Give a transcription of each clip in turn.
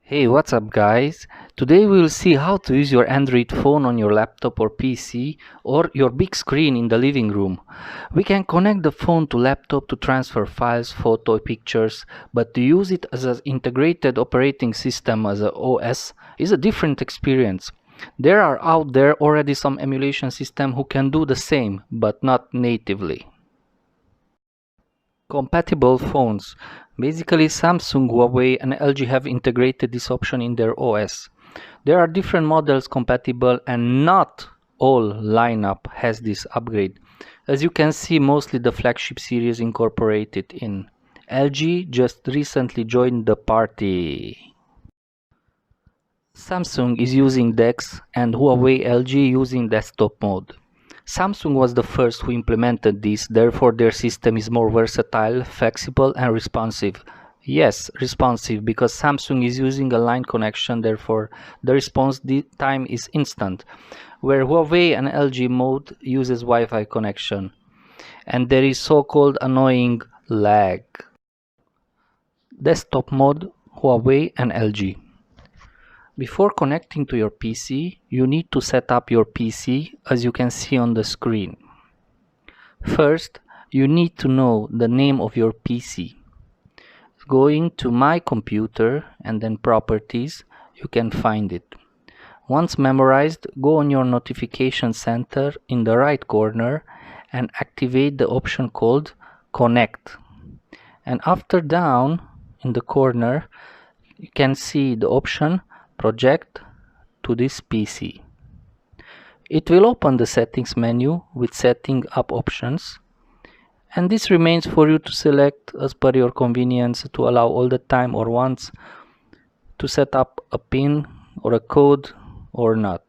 Hey, what's up guys? Today we will see how to use your Android phone on your laptop or PC or your big screen in the living room. We can connect the phone to laptop to transfer files, photo, pictures, but to use it as an integrated operating system as a OS is a different experience. There are out there already some emulation system who can do the same, but not natively. Compatible phones. Basically, Samsung, Huawei, and LG have integrated this option in their OS. There are different models compatible, and not all lineup has this upgrade. As you can see, mostly the flagship series incorporated in. LG just recently joined the party. Samsung is using DeX and Huawei LG using desktop mode. Samsung was the first who implemented this, therefore their system is more versatile, flexible and responsive. Yes, responsive because Samsung is using a line connection, therefore the response time is instant, where Huawei and LG mode uses Wi-Fi connection. And there is so-called annoying lag. Desktop mode, Huawei and LG. Before connecting to your PC, you need to set up your PC as you can see on the screen. First, you need to know the name of your PC. Going to My Computer and then Properties, you can find it. Once memorized, go on your notification center in the right corner and activate the option called Connect. And after down in the corner, you can see the option Project to this PC. It will open the settings menu with setting up options, and this remains for you to select as per your convenience to allow all the time or once to set up a pin or a code or not.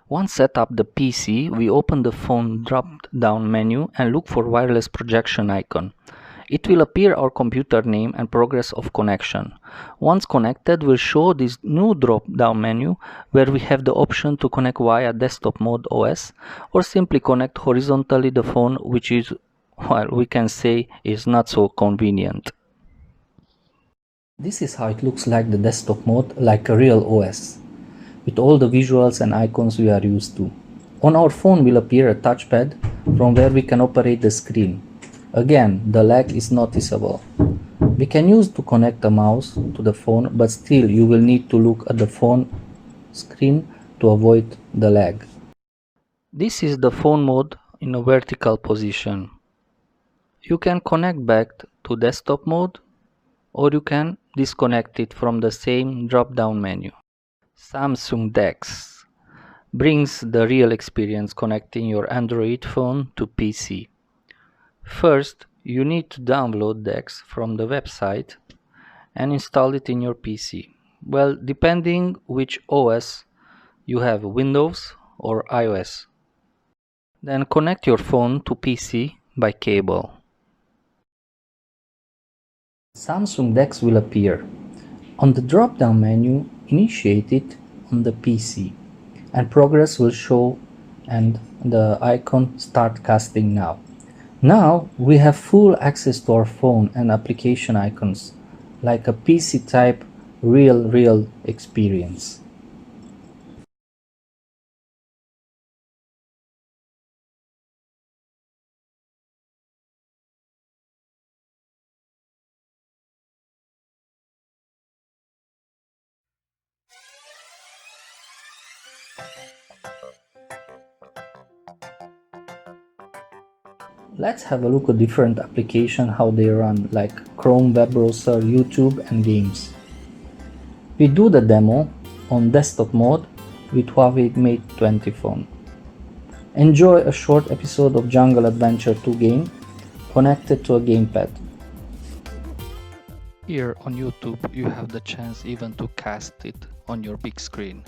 Once set up the PC, we open the phone drop-down menu and look for wireless projection icon. It will appear our computer name and progress of connection. Once connected, we'll show this new drop-down menu where we have the option to connect via desktop mode OS or simply connect horizontally the phone, which is, well, we can say is not so convenient. This is how it looks like the desktop mode, like a real OS, with all the visuals and icons we are used to. On our phone will appear a touchpad from where we can operate the screen. Again, the lag is noticeable. We can use to connect a mouse to the phone, but still you will need to look at the phone screen to avoid the lag. This is the phone mode in a vertical position. You can connect back to desktop mode, or you can disconnect it from the same drop-down menu. Samsung DeX brings the real experience connecting your Android phone to PC. First, you need to download DeX from the website and install it in your PC. Well, depending which OS you have, Windows or iOS. Then connect your phone to PC by cable. Samsung DeX will appear. On the drop-down menu, initiate it on the PC and progress will show and the icon Start Casting Now. Now we have full access to our phone and application icons, like a PC type real experience. Let's have a look at different applications, how they run, like Chrome web browser, YouTube and games. We do the demo on desktop mode with Huawei Mate 20 phone. Enjoy a short episode of Jungle Adventure 2 game connected to a gamepad. Here on YouTube you have the chance even to cast it on your big screen.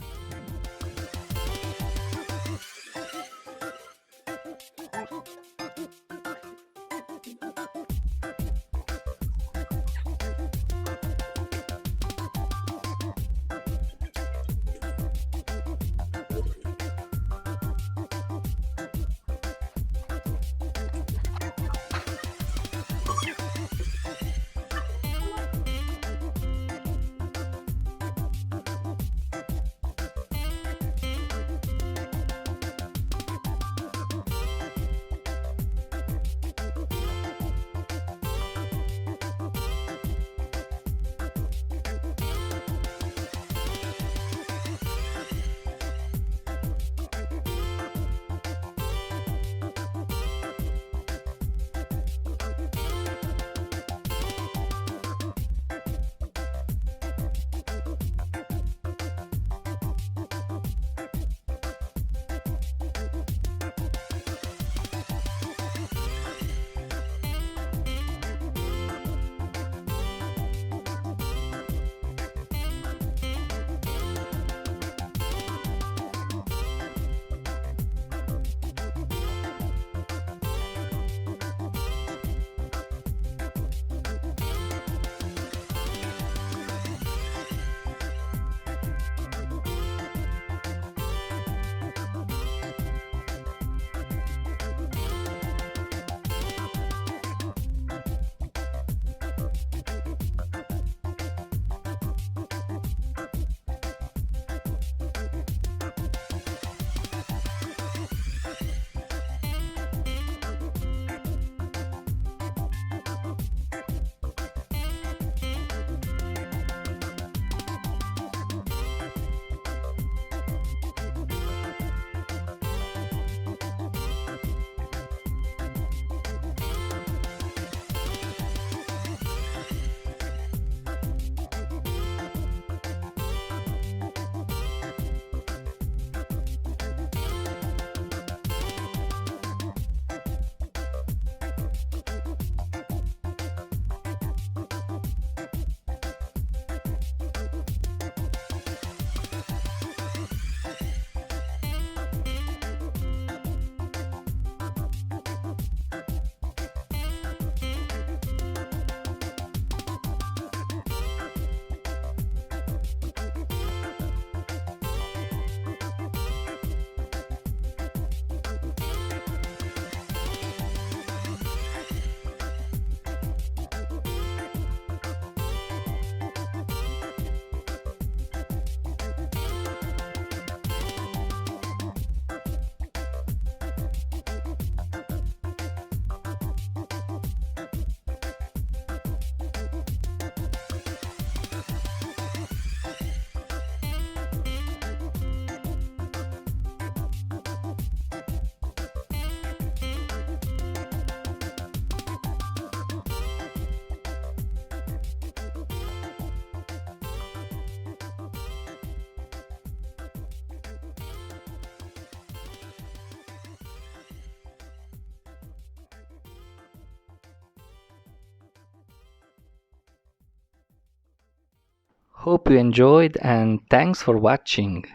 Hope you enjoyed and thanks for watching.